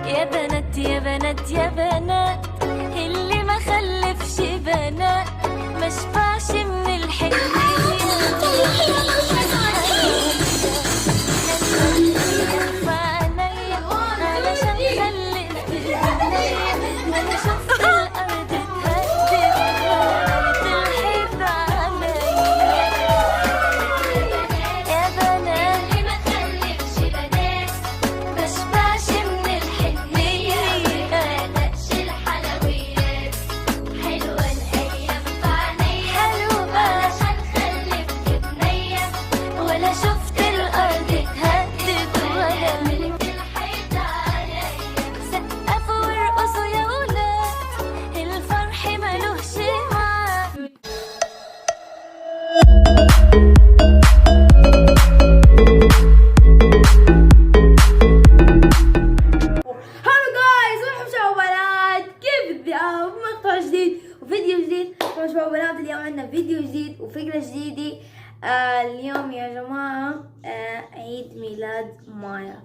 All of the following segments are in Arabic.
يا بنات يا بنات يا بنات، اللي ما خلفش بنات ما شبعش من الحنية. علشان خلفت البنية وانا شفت الارض اتهدت وقالت الحيط عليا. يا بنات اللي ما خلفش بنات ما شبعش من الحنية ما دقش الحلويات. حلوة الايام في عينيا حلوة علشان خلفت بنية ولا شفت الارض اتهدت ولا ملك الحيط عليا. سقفوا وارقصوا يا ولاد، الفرح ملوش ميعاد. هلو جايز، مرحبا شباب وبنات، كيف الذئاب؟ مقطع جديد وفيديو جديد. طبعا شباب وبنات اليوم عندنا فيديو جديد وفكرة جديدة. اليوم يا جماعة عيد ميلاد مايا.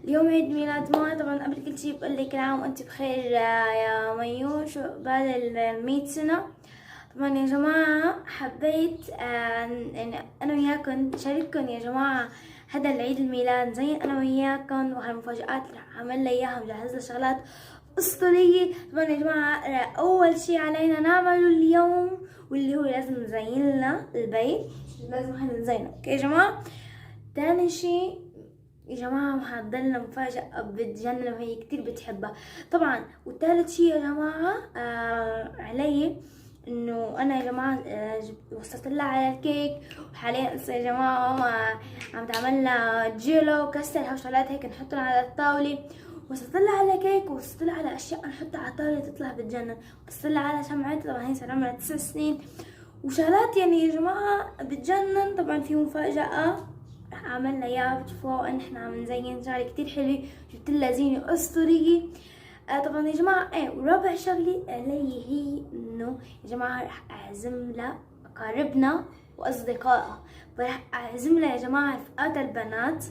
اليوم عيد ميلاد مايا. طبعا قبل كل شي بقول لك كل عام وانت بخير يا ميو، شو بعد 100 سنة. طبعا يا جماعة حبيت يعني انا وياكم شارككم يا جماعة هذا العيد الميلاد زي انا وياكم، وهالمفاجآت اللي عمل لي اياها مجهز لها شغلات اسطورية. طبعا يا جماعة اول شي علينا نعمله اليوم واللي هو لازم نزين لنا البيت، لازم احنا نزينه. اوكي يا جماعة. تاني شي يا جماعة محضر لنا مفاجأة بتجنن وهي كتير بتحبها طبعا. وثالث شي يا جماعة علي انه انا يا جماعة وصلت لها على الكيك، وحاليا هسه يا جماعة ماما عم تعمل لنا جيلو وكسر وشغلات هيك نحطهم على الطاولة. وصلت لها على كيك ووصلت لها على اشياء نحطها على الطاولة تطلع بتجنن. وصلت لها على شمعات، طبعا هي صار عمرها 9 سنين وشغلات يعني يا جماعة بتجنن. طبعا في مفاجأة عملنا اياها بتشوفوها ان احنا عم نزين شغله كتير حلوه، جبت لها زينه اسطوريه. طبعا يا جماعه ورابع شغله اللي هي انه يا جماعه رح اعزم لها اقاربنا واصدقائها، فرح اعزم لها يا جماعه رفقات البنات.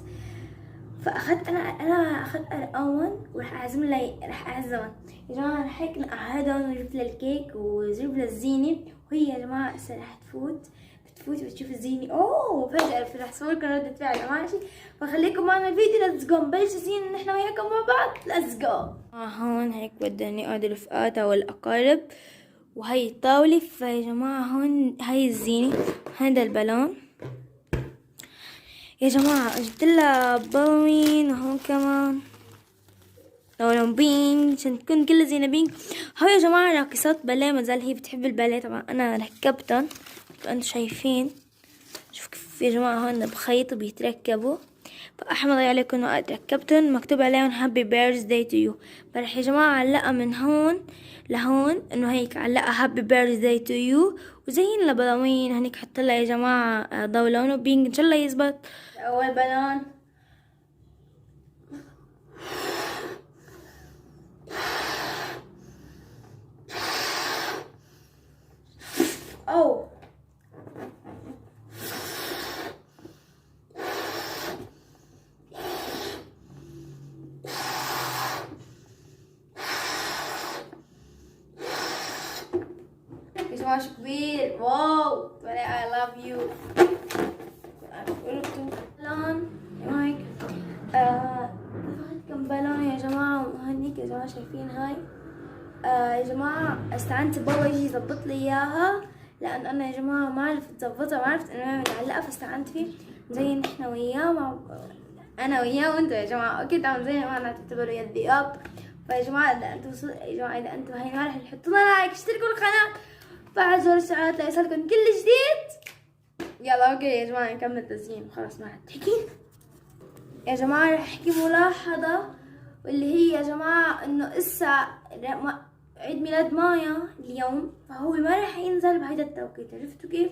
فاخذت انا اخذت ارقامهم ورح اعزم لها، رح اعزمهم يا جماعه. رح هيك نقعدهم وجبت لها الكيك وجبت لها الزينه، وهي يا جماعه هسه رح تفوت وتشوف الزينة. اوه فجأة رح صور لكم ردة فعل ماشي. فخليكم معنا الفيديو، ليتس جو نبلش الزينة نحن وياكم مع بعض. ليتس جو. هون هيك بدنا نقعد الرفقات او الاقارب وهي الطاولة. فيا جماعة هون هاي الزينة، هذا البالون يا جماعة جبت لها بالوين، وهون كمان لون بينك عشان تكون كل زينة بينك. هاي يا جماعة راقصات باليه، مازال هي بتحب الباليه. طبعا انا ركبتن انتم شايفين. شوف كيف يا جماعة هون بخيط بيتركبوا. فأحمد عليكم وقت ركبتن مكتوب عليهم هابي بيرثداي تو يو. فرح يا جماعة علقها من هون لهون انه هيك علقها هابي بيرثداي تو يو، وزين لبلوين هنيك حط لها يا جماعة ضو لونه بينك ان شاء الله يزبط. اول بالون اوه مش كبير. واو I love you. بالون هيك كم بالون يا جماعة وهنيك يا جماعة شايفين هاي. يا جماعة استعنت بابا يجي يظبط لي اياها، لان انا يا جماعة ما عرفت اظبطها، ما عرفت انه نعلقها، فاستعنت فيه زين نحن وياه انا وياه وانتو يا جماعة. اوكي طبعا زي ما انا تعتبروا يا الذئاب. فيا جماعة اذا انتو يا جماعة اذا انتو هاي ما رح تحطوا لنا لايك، اشتركوا القناة، فعل زر الاشعارات ليصلكم كل جديد. يلا اوكي يا جماعة نكمل تزيين خلاص ما عاد تحكي. يا جماعة رح احكي ملاحظة، واللي هي يا جماعة انه اسا عيد ميلاد مايا اليوم، فهو ما رح ينزل بهيدا التوقيت. عرفتوا كيف؟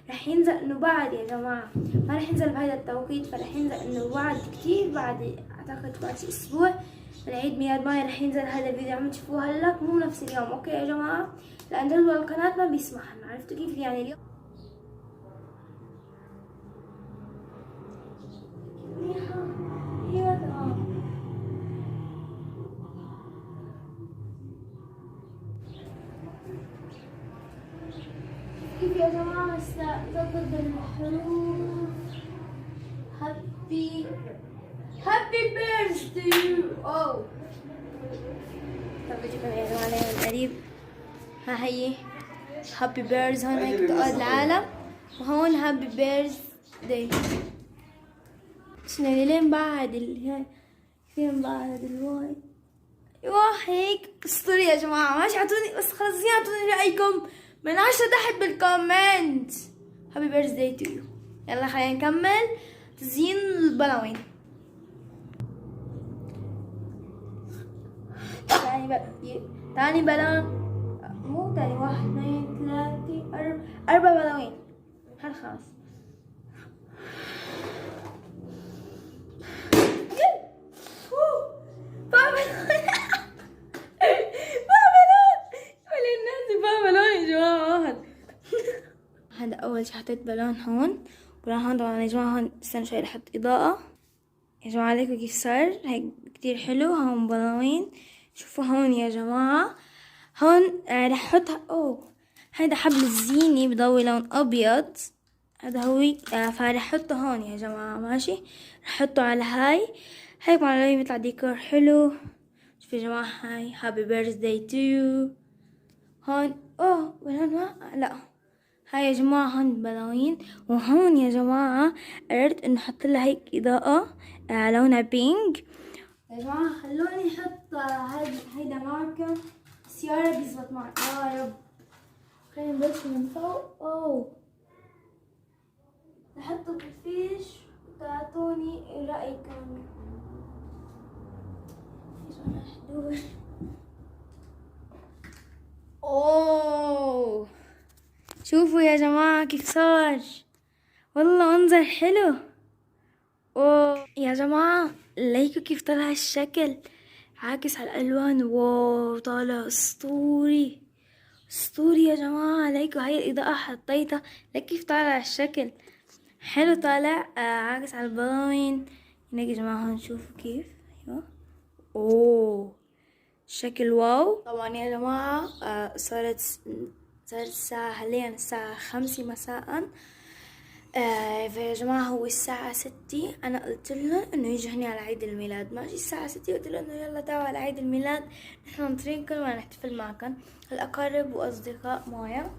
رح ينزل انه بعد يا جماعة، ما رح ينزل بهيدا التوقيت، فرح ينزل انه بعد كتير، بعد اعتقد بعد شي اسبوع من عيد ميلاد مايا رح ينزل هذا الفيديو عم تشوفوه هلا، مو نفس اليوم. اوكي يا جماعة، لان جدول القناة ما بيسمح لنا. عرفتوا كيف يعني اليوم ايوه تمام. شوفوا يا جماعة هسه ظبط بالحروف. هابي بيرثدي. اوه طب بجيبها يا جماعة عليها من قريب. ها هي هابي بيرث، هون هيك بتقعد العالم، وهون هابي بيرث داي. شنو لين بعد هاي فين بعد الواي. ايوه هيك اسطوري يا جماعة. ماشي اعطوني بس خلص اعطوني رأيكم من 10 تحت بالكومنت. هابي بيرث داي تو يو. يلا خلينا نكمل تزيين البلاوين. تاني بلون، مو تاني، 1 2 3 4 بلاوين. هالخامس هذا اول شي حطيت بالون هون، ولا هون طبعا يا جماعه. هون استنى شوي لحط اضاءه يا جماعه. عليكم كيف صار هيك كتير حلو. هون بلاوين، شوفوا هون يا جماعه. هون رح احطها. هيدا حبل الزيني بضوي لون ابيض، هذا هو. فرح احطه هون يا جماعه. ماشي رح احطه على هاي هيك معلومة يطلع ديكور حلو. شوفوا يا جماعه هاي هابي بيرث داي تو يو. هون بلون ما لا، هاي يا جماعة هون بلاوين. وهون يا جماعة قررت انه احط لها هيك اضاءة لونها بينك. يا جماعة خلوني احط هيدا ماركة بس يا رب يزبط معي يا رب. خلينا نبلش من فوق. نحطه بالفيش وتعطوني رأيكم. فيش انا حدود. شوفوا يا جماعة كيف صار، والله منظر حلو. يا جماعة ليكوا كيف طلع الشكل عاكس على الألوان. واو طالع اسطوري اسطوري يا جماعة. ليكوا هاي الإضاءة حطيتها، ليك كيف طالع الشكل حلو. طالع عاكس على البلاوين هناك يا جماعة. هون شوفوا كيف. ايوه شكل واو. طبعا يا جماعة صارت الساعة حاليا الساعة 5 مساء. فيا جماعة هو الساعة 6. أنا قلت له إنه يجي هني على عيد الميلاد. ماشي الساعة 6 قلت له إنه يلا تعالوا على عيد الميلاد، نحن ناطرين كل ما نحتفل معكم الأقارب وأصدقاء معايا.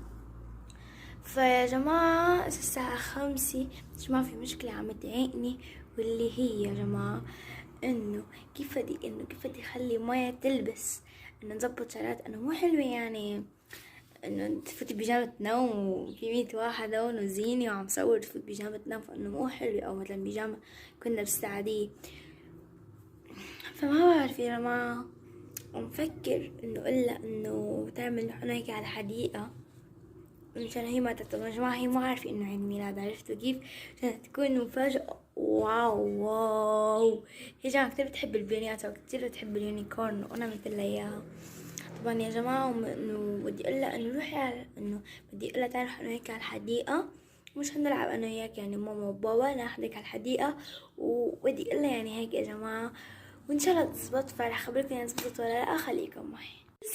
فيا جماعة الساعة 5 مش ما في مشكلة عم تضايقني، واللي هي يا جماعة إنه كيف بدي أخلي مايا تلبس، إنه نظبط شغلات إنه مو حلوة يعني انه تفوتي بيجامة نوم وفي 100 واحد هون وزيني وعم صور تفوت بيجامة نوم، فانه مو حلو. او مثلا بيجامة كنا لابسة عادية. فما بعرف يا جماعة، ومفكر انه الا انه تعمل هيك على حديقة مشان هي ما تطلع. يا جماعة هي ما عارفة انه عيد ميلاد، عرفتوا كيف؟ عشان تكون مفاجأة. واو هي جماعة كتير بتحب البنيات وكتير بتحب اليونيكورن، وانا مثل اياها. طبعا يا جماعة انه بدي اقولها انه روحي على انه بدي اقولها تعالوا نحن هيك على الحديقة، مش هنلعب انا وياك يعني ماما وبابا، ناخدك على الحديقة. وبدي اقولها يعني هيك يا جماعة، وان شاء الله تزبط. فرح خبركم يعني تزبط ولا لا. خليكم معي.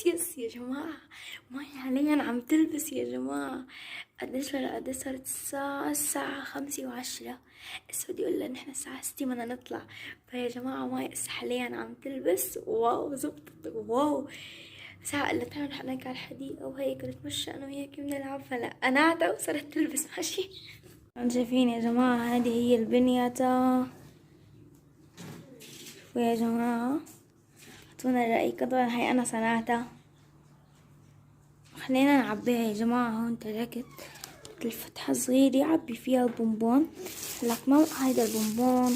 يس يا جماعة ماي حاليا عم تلبس يا جماعة. قديش صارت الساعة 5:10. هسه بدي اقولها نحن الساعة 6 بدنا نطلع. فيا جماعة ماي حاليا عم تلبس. واو زبطت. واو ساعة قلت تعالوا نحن هيك على الحديقة وهيك نتمشى انا وياك بنلعب. فلا قنعتها وصارت تلبس. ماشي شايفين يا جماعة هذه هي البنياتة. شوفوا يا جماعة اعطونا رأيكم. طبعا هي انا صنعتها. خلينا نعبيها يا جماعة. هون تركت الفتحة صغيرة عبي فيها البونبون. هلاك ما هيدا البونبون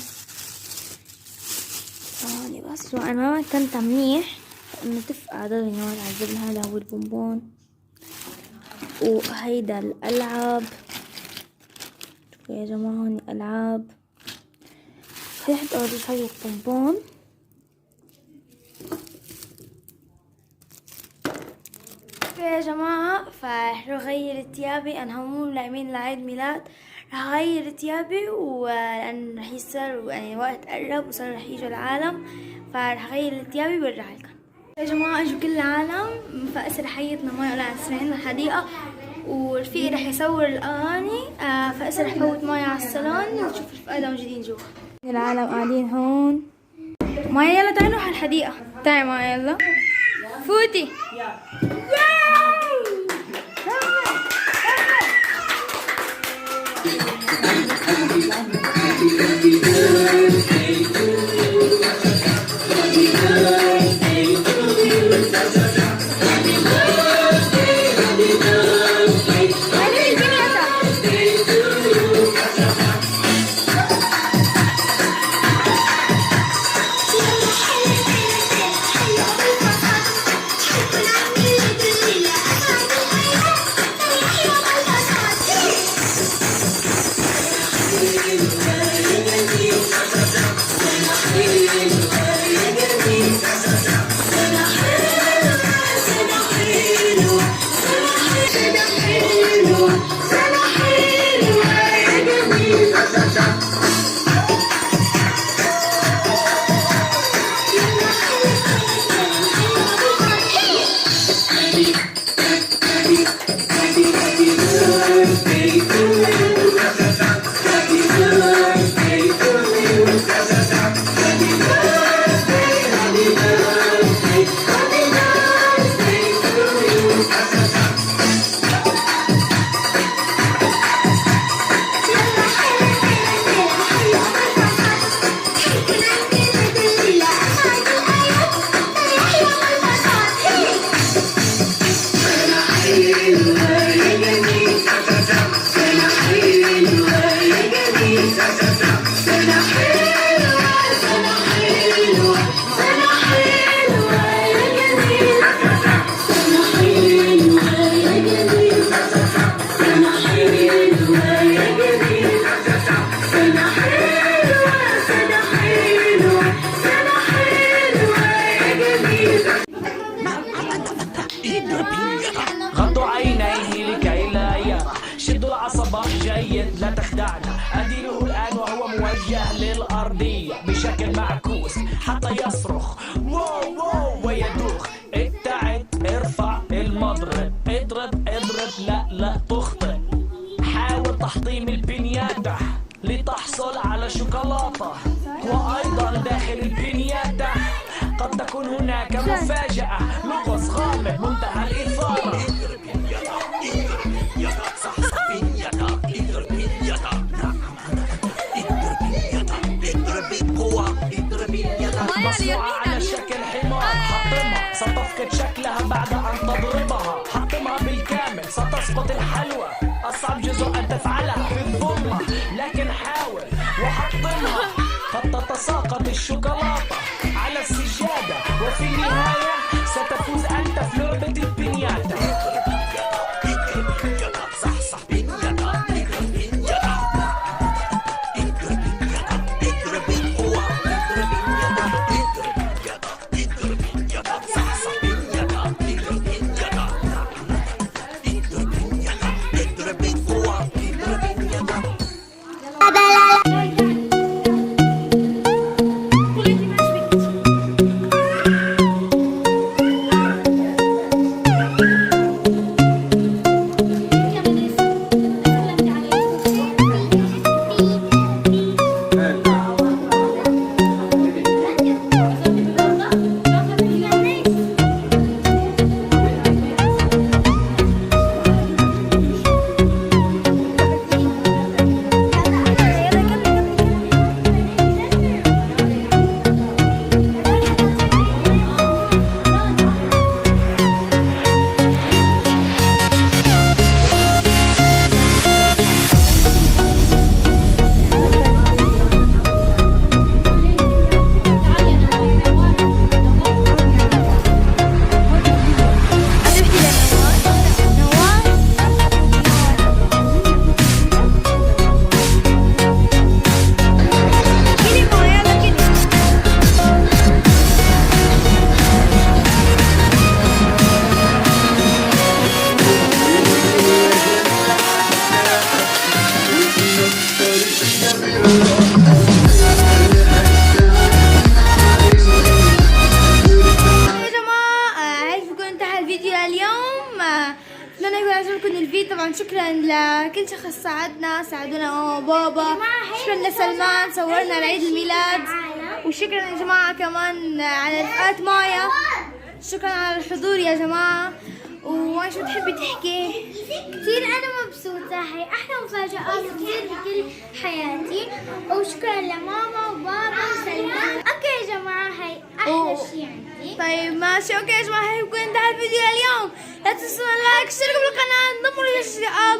ثواني بس، وانا ما كنت منيح انه تفقع ضل نوع عذبنا. هذا هو البونبون وهيدا الالعاب. شوفوا يا جماعة هون الالعاب. خلينا نحط اول شي هاي البونبون. يا جماعة فرح اغير ثيابي. انا مو لاعبين لعيد ميلاد، رح اغير ثيابي ولان رح يصير يعني وقت قرب وصار رح يجوا العالم، فرح اغير ثيابي وبرجع لكم. يا جماعة اجوا كل العالم، فاسر حيتنا ماي ولا سمعنا الحديقة. ورفيقي رح يصور الأغاني. فأسا رح فوت مايا على الصالون ونشوف رفقاتها موجودين جوا. العالم قاعدين هون. مايا يلا تعالي نروح على الحديقة. تعالي مايا يلا فوتي. غطوا عينيه لكي لا يرى، شدوا العصبة جيد لا تخدعنا، أديره الآن وهو موجه للأرضية بشكل معكوس حتى يصرخ واو واو ويدوخ. ابتعد ارفع المضرب، اضرب لا تخطئ. حاول تحطيم البنياتة لتحصل على شوكولاتة، وأيضا داخل البنياتة قد تكون هناك مفاجأة، لغز غامض منتهى الإثارة. مصنوعة على شكل حمار، حطمها ستفقد شكلها بعد أن تضربها. حطمها بالكامل ستسقط الحلوى، أصعب جزء أن تفعلها في الظلمة، لكن حاول وحطمها. قد تتساقط الشوكولاتة على السجادة، وفي النهاية ستفوز أنت في لعبة البنياتا. صحصح بنياتا، اضرب بنياتا، اضرب بنياتا، اضرب بالقوة، اضرب بنياتا، اضرب بنياتا، صحصح بنياتا، اضرب بنياتا، اضرب بنياتا، اضرب بالقوة، اضرب بنياتا. طبعا شكرا لكل شخص ساعدونا ماما وبابا. شكرا لسلمان صورنا لعيد الميلاد. وشكرا يا جماعة كمان على رفقات مايا. شكرا على الحضور يا جماعة. وانا شو بتحبي تحكي؟ كثير أنا مبسوطة، هي أحلى مفاجآت كثير بكل حياتي، وشكرا لماما وبابا وسلمان. أوكي يا جماعة هي أحلى شيء عندي. طيب ماشي اوكي يا جماعة، هيك بكون انتهى الفيديو اليوم. لا تنسوا اللايك، اشتركوا بالقناة، انضموا للاشتراك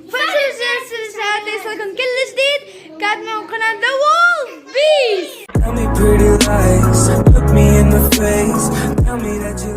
وفعلوا جرس الاشعارات ليصلكم كل جديد. كانت معكم قناة ذا وولف. بيس. Tell me pretty lies, look me in the face. Tell me that you